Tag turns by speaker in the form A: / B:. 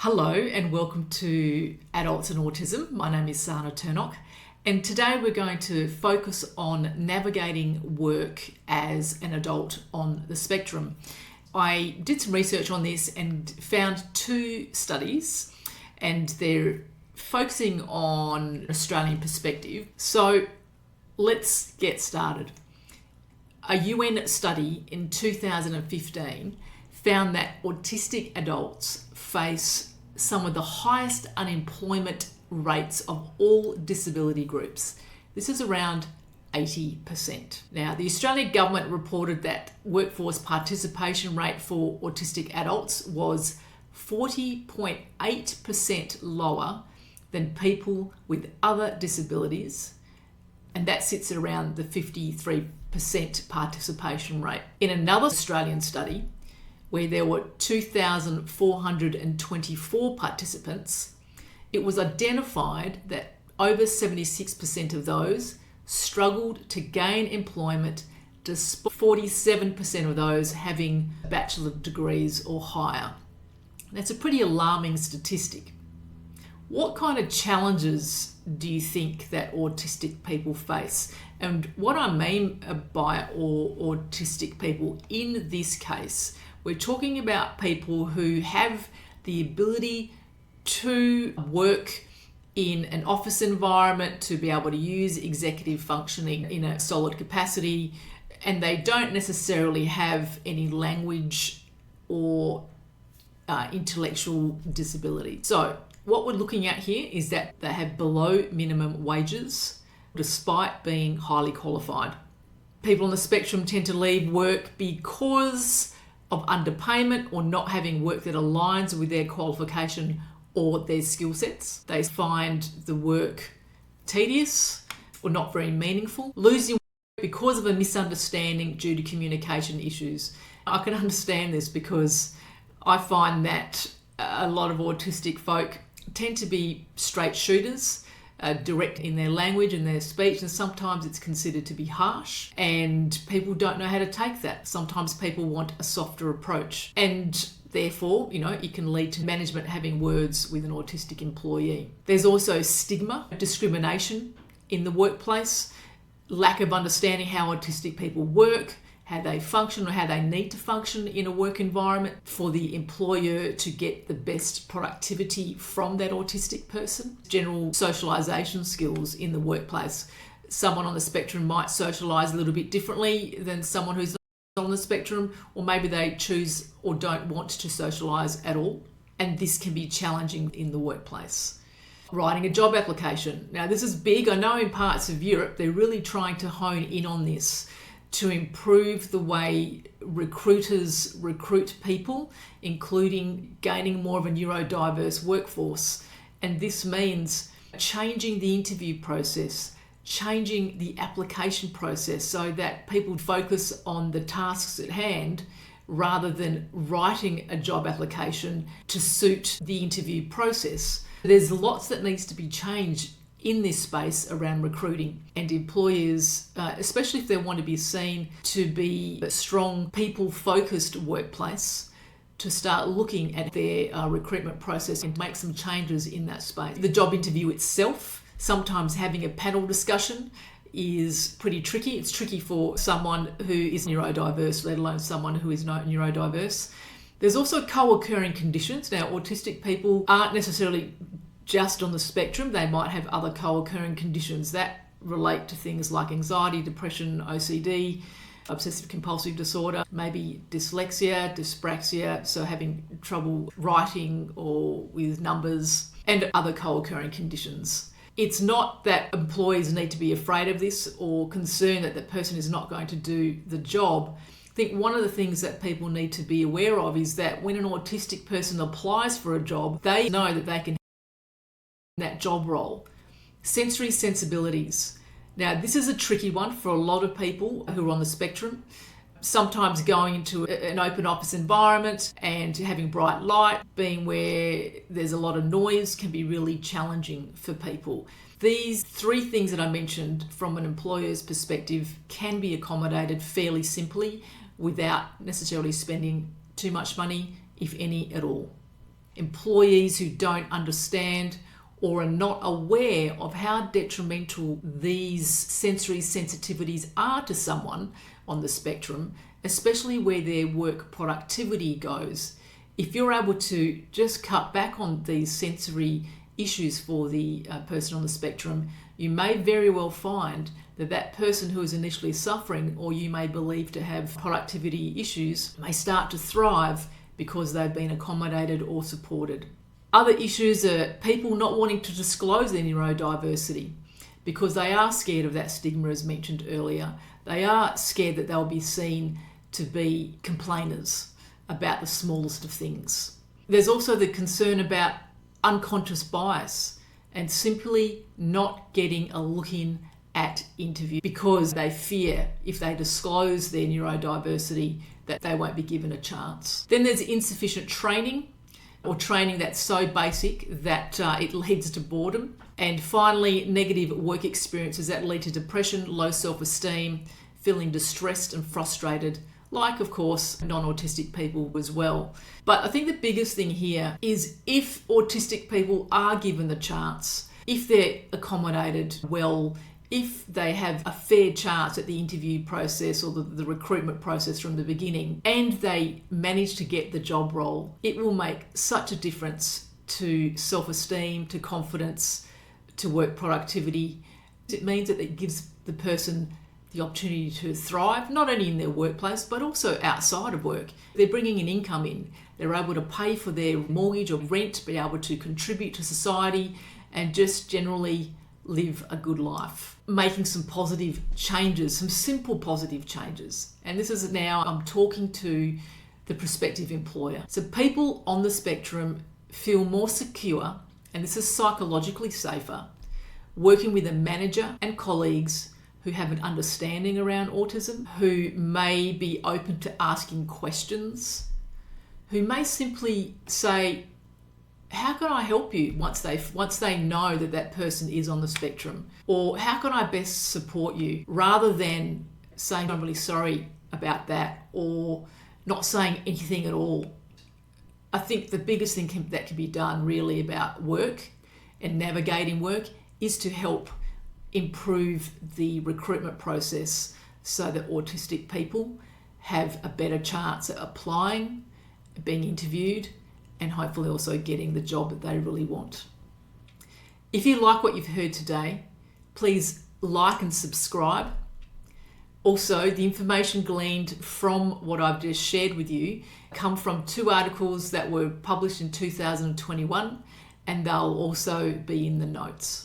A: Hello and welcome to Adults and Autism. My name is Sana Turnock, and today we're going to focus on navigating work as an adult on the spectrum. I did some research on this and found two studies, and they're focusing on an Australian perspective. So let's get started. A UN study in 2015 found that autistic adults face some of the highest unemployment rates of all disability groups. This is around 80%. Now, the Australian government reported that workforce participation rate for autistic adults was 40.8% lower than people with other disabilities, and that sits at around the 53% participation rate. In another Australian study, where there were 2,424 participants, it was identified that over 76% of those struggled to gain employment, despite 47% of those having bachelor degrees or higher. That's a pretty alarming statistic. What kind of challenges do you think that autistic people face? And what I mean by autistic people in this case, we're talking about people who have the ability to work in an office environment, to be able to use executive functioning in a solid capacity, and they don't necessarily have any language or intellectual disability. So what we're looking at here is that they have below minimum wages despite being highly qualified. People on the spectrum tend to leave work because of underpayment or not having work that aligns with their qualification or their skill sets. They find the work tedious or not very meaningful, losing work because of a misunderstanding due to communication issues. I can understand this because I find that a lot of autistic folk tend to be straight shooters, direct in their language and their speech, and sometimes it's considered to be harsh, and people don't know how to take that. Sometimes people want a softer approach, and therefore, it can lead to management having words with an autistic employee. There's also stigma, discrimination in the workplace, lack of understanding how autistic people work, how they function or how they need to function in a work environment for the employer to get the best productivity from that autistic person. General socialisation skills in the workplace. Someone on the spectrum might socialise a little bit differently than someone who's not on the spectrum, or maybe they choose or don't want to socialise at all. And this can be challenging in the workplace. Writing a job application. Now, this is big. I know in parts of Europe, they're really trying to hone in on this to improve the way recruiters recruit people, including gaining more of a neurodiverse workforce. And this means changing the interview process, changing the application process so that people focus on the tasks at hand rather than writing a job application to suit the interview process. There's lots that needs to be changed in this space around recruiting, and employers, especially if they want to be seen to be a strong people-focused workplace, to start looking at their recruitment process and make some changes in that space. The job interview itself, sometimes having a panel discussion is pretty tricky. It's tricky for someone who is neurodiverse, let alone someone who is not neurodiverse. There's also co-occurring conditions. Now, autistic people aren't necessarily just on the spectrum. They might have other co-occurring conditions that relate to things like anxiety, depression, OCD, obsessive compulsive disorder, maybe dyslexia, dyspraxia, so having trouble writing or with numbers, and other co-occurring conditions. It's not that employees need to be afraid of this or concerned that the person is not going to do the job. I think one of the things that people need to be aware of is that when an autistic person applies for a job, they know that they can that job role. Sensory sensibilities. Now, this is a tricky one for a lot of people who are on the spectrum. Sometimes going into an open office environment and having bright light, being where there's a lot of noise, can be really challenging for people. These three things that I mentioned from an employer's perspective can be accommodated fairly simply without necessarily spending too much money, if any at all. employees who don't understand or are not aware of how detrimental these sensory sensitivities are to someone on the spectrum, especially where their work productivity goes. If you're able to just cut back on these sensory issues for the person on the spectrum, you may very well find that that person who is initially suffering, or you may believe to have productivity issues, may start to thrive because they've been accommodated or supported. Other issues are people not wanting to disclose their neurodiversity because they are scared of that stigma, as mentioned earlier. They are scared that they'll be seen to be complainers about the smallest of things. There's also the concern about unconscious bias and simply not getting a look in at interview because they fear if they disclose their neurodiversity that they won't be given a chance. Then there's insufficient training, or training that's so basic that it leads to boredom. And finally, negative work experiences that lead to depression, low self-esteem, feeling distressed and frustrated, like, of course, non-autistic people as well. But I think the biggest thing here is if autistic people are given the chance, if they're accommodated well, if they have a fair chance at the interview process or the recruitment process from the beginning, and they manage to get the job role, it will make such a difference to self-esteem, to confidence, to work productivity. It means that it gives the person the opportunity to thrive, not only in their workplace, but also outside of work. They're bringing an income in. They're able to pay for their mortgage or rent, be able to contribute to society, and just generally live a good life. Making some positive changes, some simple positive changes. And this is now, I'm talking to the prospective employer. So people on the spectrum feel more secure, and this is psychologically safer, working with a manager and colleagues who have an understanding around autism, who may be open to asking questions, who may simply say, how can I help you once they know that that person is on the spectrum? Or how can I best support you? Rather than saying, I'm really sorry about that, or not saying anything at all. I think the biggest thing that can be done really about work and navigating work is to help improve the recruitment process so that autistic people have a better chance at applying, being interviewed, and hopefully also getting the job that they really want. If you like what you've heard today, please like and subscribe. Also, the information gleaned from what I've just shared with you come from 2 articles that were published in 2021, and they'll also be in the notes.